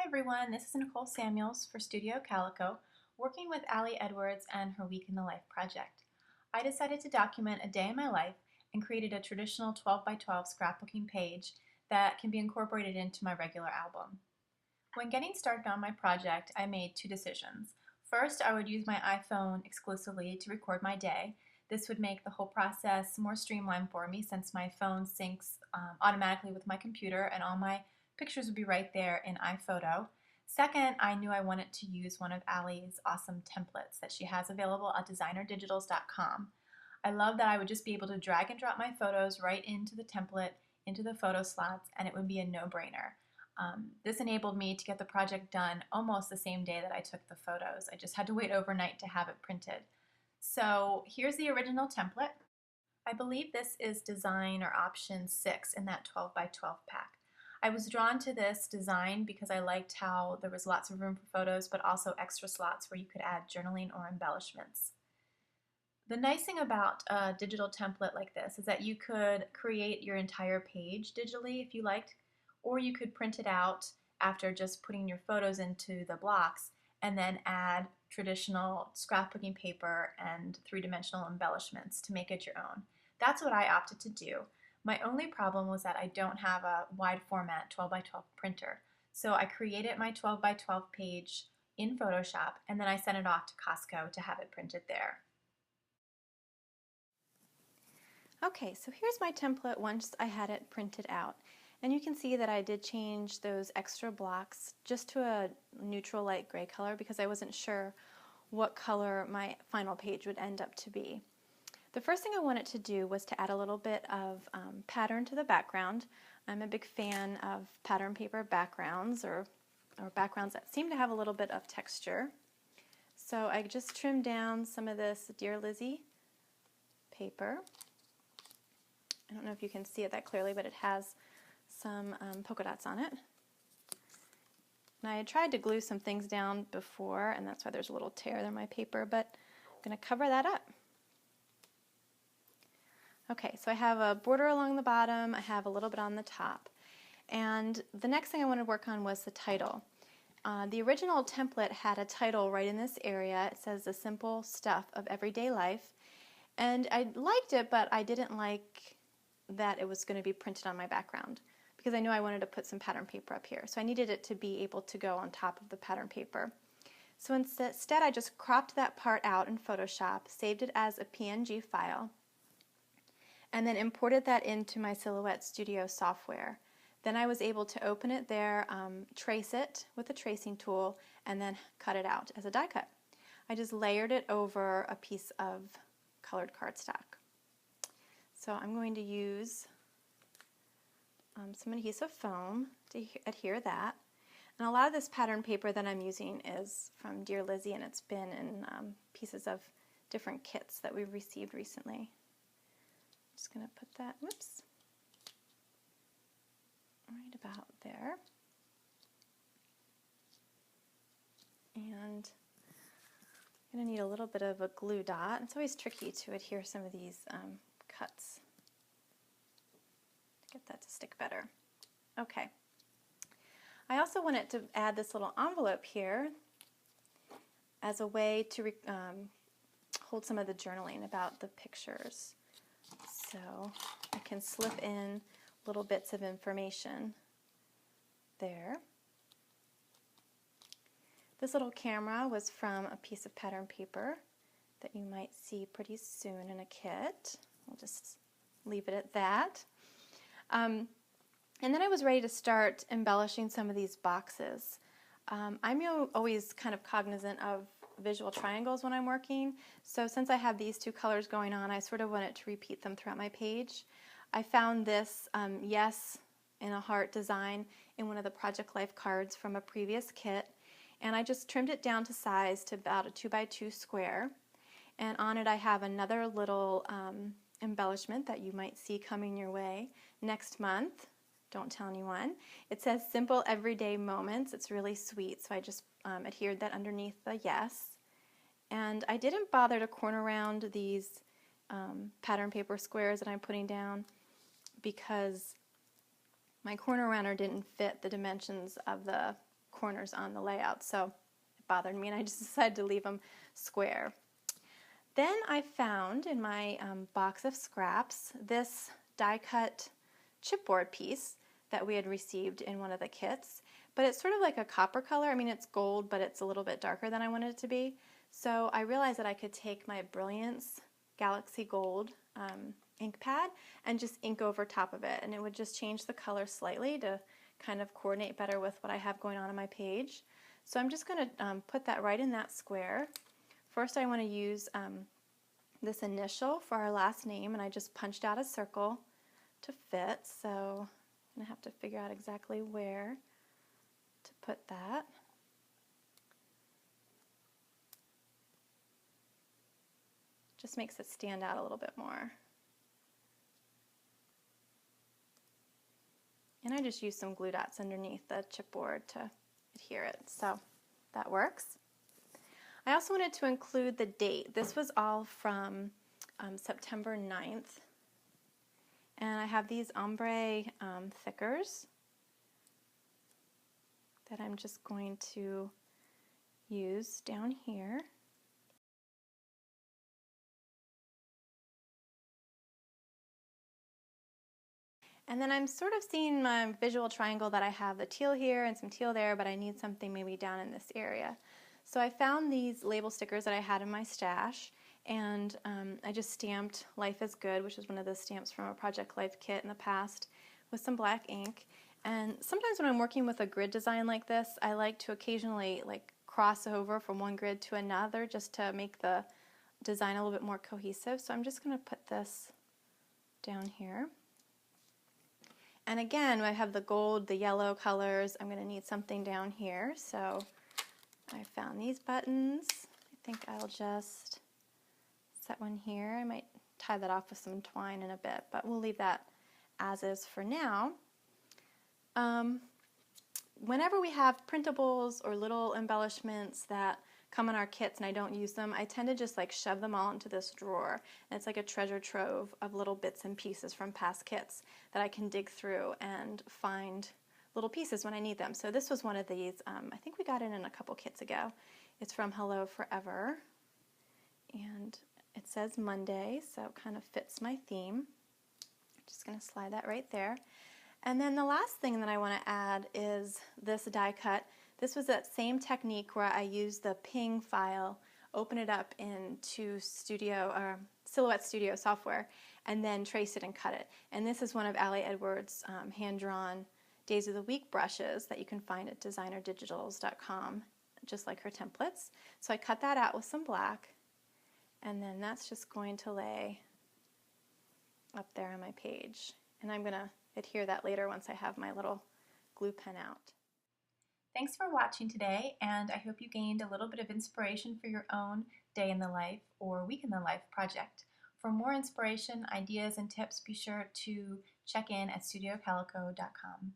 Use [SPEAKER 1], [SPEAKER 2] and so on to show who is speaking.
[SPEAKER 1] Everyone, this is Nicole Samuels for Studio Calico, working with Allie Edwards and her Week in the Life project. I decided to document a day in my life and created a traditional 12 by 12 scrapbooking page that can be incorporated into my regular album. When getting started on my project, I made two decisions. First, I would use my iPhone exclusively to record my day. This would make the whole process more streamlined for me since my phone syncs automatically with my computer and all my pictures would be right there in iPhoto. Second, I knew I wanted to use one of Allie's awesome templates that she has available at designerdigitals.com. I love that I would just be able to drag and drop my photos right into the template, into the photo slots, and it would be a no-brainer. This enabled me to get the project done almost the same day that I took the photos. I just had to wait overnight to have it printed. So here's the original template. I believe this is design or option 6 in that 12 by 12 pack. I was drawn to this design because I liked how there was lots of room for photos, but also extra slots where you could add journaling or embellishments. The nice thing about a digital template like this is that you could create your entire page digitally if you liked, or you could print it out after just putting your photos into the blocks and then add traditional scrapbooking paper and three-dimensional embellishments to make it your own. That's what I opted to do. My only problem was that I don't have a wide format 12 by 12 printer. So I created my 12 by 12 page in Photoshop and then I sent it off to Costco to have it printed there.
[SPEAKER 2] Okay, so here's my template once I had it printed out. And you can see that I did change those extra blocks just to a neutral light gray color because I wasn't sure what color my final page would end up to be. The first thing I wanted to do was to add a little bit of pattern to the background. I'm a big fan of pattern paper backgrounds or backgrounds that seem to have a little bit of texture. So I just trimmed down some of this Dear Lizzie paper. I don't know if you can see it that clearly, but it has some polka dots on it. And I had tried to glue some things down before, and that's why there's a little tear there in my paper, but I'm going to cover that up. Okay, so I have a border along the bottom, I have a little bit on the top. And the next thing I wanted to work on was the title. The original template had a title right in this area. It says The Simple Stuff of Everyday Life. And I liked it, but I didn't like that it was going to be printed on my background because I knew I wanted to put some pattern paper up here. So I needed it to be able to go on top of the pattern paper. So instead I just cropped that part out in Photoshop, saved it as a PNG file, and then imported that into my Silhouette Studio software. Then I was able to open it there, trace it with a tracing tool, and then cut it out as a die cut. I just layered it over a piece of colored cardstock. So I'm going to use some adhesive foam to adhere that. And a lot of this pattern paper that I'm using is from Dear Lizzie, and it's been in pieces of different kits that we've received recently. I'm just going to put that, whoops, right about there. And I'm going to need a little bit of a glue dot. It's always tricky to adhere some of these cuts to get that to stick better. Okay. I also wanted to add this little envelope here as a way to hold some of the journaling about the pictures. So I can slip in little bits of information there. This little camera was from a piece of pattern paper that you might see pretty soon in a kit. We'll just leave it at that. And then I was ready to start embellishing some of these boxes. I'm always kind of cognizant of visual triangles when I'm working, so since I have these two colors going on, I sort of wanted to repeat them throughout my page. I found this yes in a heart design in one of the Project Life cards from a previous kit, and I just trimmed it down to size to about a 2x2 square, and on it I have another little embellishment that you might see coming your way next month. Don't tell anyone. It says Simple Everyday Moments. It's really sweet, so I just adhered that underneath the yes. And I didn't bother to corner around these pattern paper squares that I'm putting down because my corner rounder didn't fit the dimensions of the corners on the layout, so it bothered me and I just decided to leave them square. Then I found in my box of scraps this die-cut chipboard piece that we had received in one of the kits, but it's sort of like a copper color. I mean, it's gold, but it's a little bit darker than I wanted it to be. So I realized that I could take my Brilliance Galaxy Gold ink pad and just ink over top of it, and it would just change the color slightly to kind of coordinate better with what I have going on my page. So I'm just going to put that right in that square. First I want to use this initial for our last name, and I just punched out a circle to fit, so I'm going to have to figure out exactly where to put that. Just makes it stand out a little bit more. And I just used some glue dots underneath the chipboard to adhere it, so that works. I also wanted to include the date. This was all from September 9th. And I have these ombre thickers that I'm just going to use down here. And then I'm sort of seeing my visual triangle that I have the teal here and some teal there, but I need something maybe down in this area. So I found these label stickers that I had in my stash, and I just stamped Life is Good, which is one of the stamps from a Project Life kit in the past, with some black ink. And sometimes when I'm working with a grid design like this, I like to occasionally cross over from one grid to another just to make the design a little bit more cohesive. So I'm just going to put this down here. And again, I have the gold, the yellow colors. I'm going to need something down here. So I found these buttons. I think I'll just set one here. I might tie that off with some twine in a bit, but we'll leave that as is for now. Whenever we have printables or little embellishments that come in our kits and I don't use them, I tend to just shove them all into this drawer. And it's like a treasure trove of little bits and pieces from past kits that I can dig through and find little pieces when I need them. So this was one of these. I think we got it in a couple kits ago. It's from Hello Forever, and it says Monday, so it kind of fits my theme. Just going to slide that right there. And then the last thing that I want to add is this die cut. This was that same technique where I used the ping file, open it up into Silhouette Studio software, and then trace it and cut it. And this is one of Ali Edwards' hand-drawn Days of the Week brushes that you can find at designerdigitals.com, just like her templates. So I cut that out with some black, and then that's just going to lay up there on my page. And I'm going to adhere that later once I have my little glue pen out.
[SPEAKER 1] Thanks for watching today, and I hope you gained a little bit of inspiration for your own day in the life or week in the life project. For more inspiration, ideas, and tips, be sure to check in at studiocalico.com.